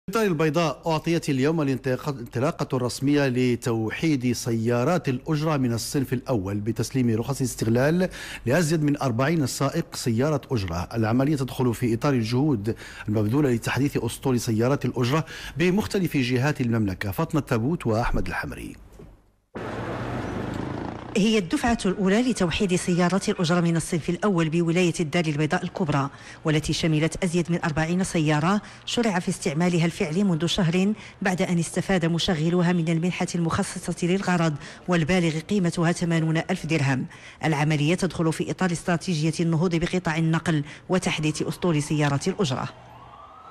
في البيضاء أعطيت اليوم الانطلاقة الرسمية لتوحيد سيارات الأجرة من الصنف الأول بتسليم رخص استغلال لأزيد من 40 سائق سيارة أجرة. العملية تدخل في إطار الجهود المبذولة لتحديث أسطول سيارات الأجرة بمختلف جهات المملكة. فاطمة تابوت وأحمد الحمري. هي الدفعة الأولى لتوحيد سيارات الأجرة من الصنف الأول بولاية الدار البيضاء الكبرى، والتي شملت أزيد من 40 سيارة شرع في استعمالها الفعلي منذ شهر بعد أن استفاد مشغلوها من المنحة المخصصة للغرض والبالغ قيمتها 80,000 درهم. العملية تدخل في إطار استراتيجية النهوض بقطاع النقل وتحديث أسطول سيارات الأجرة.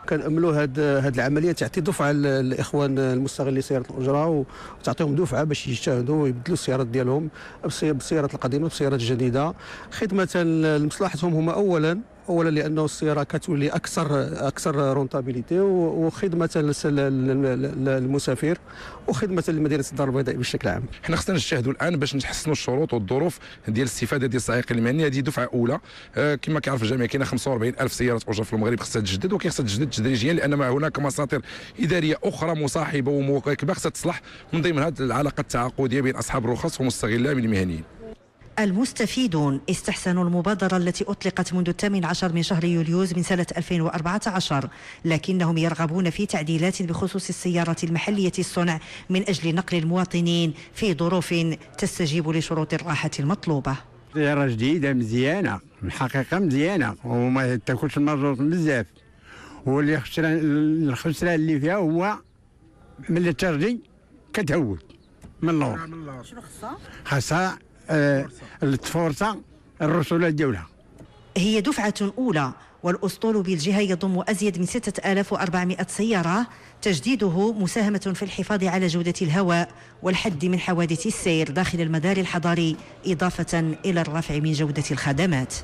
كنأملوا هذه العمليه تعطي دفعه للاخوان المستغلين سياره الاجره وتعطيهم دفعه باش يجتهدوا ويبدلوا السيارات ديالهم بالسيارات القديمه بالسيارات الجديده، خدمه لمصلحتهم هما اولا لانه السياره كتولي اكثر رونتابيليتي، وخدمه للمسافر وخدمه لمدينه الدار البيضاء بشكل عام. حنا خصنا نجتهدوا الان باش نحسنوا الشروط والظروف ديال الاستفاده ديال السائق المهني. هذه دفعه اولى، كما كيعرف الجميع كاينه 45,000 سياره اجره في المغرب خصها تجدد، وخصها تجدد تدريجيا لان ما هناك مساطر اداريه اخرى مصاحبه ومواكبه خصها تصلح، من ضمن هذه العلاقه التعاقديه بين اصحاب الرخص ومستغلها من المهنيين. المستفيدون استحسنوا المبادرة التي أطلقت منذ 18 من شهر يوليوز من سنة 2014، لكنهم يرغبون في تعديلات بخصوص السيارات المحلية الصنع من أجل نقل المواطنين في ظروف تستجيب لشروط الراحة المطلوبة. سيارة جديدة مزيانة، الحقيقة مزيانة وما تاكلش المازوت بزاف، واللي الخسران اللي فيها هو من الترجي كتهود من اللور. شنو خصها؟ خاصها الفرصة الرسولة ديالها. هي دفعة أولى، والأسطول بالجهة يضم أزيد من 6400 سيارة. تجديده مساهمة في الحفاظ على جودة الهواء والحد من حوادث السير داخل المدار الحضاري، إضافة إلى الرفع من جودة الخدمات.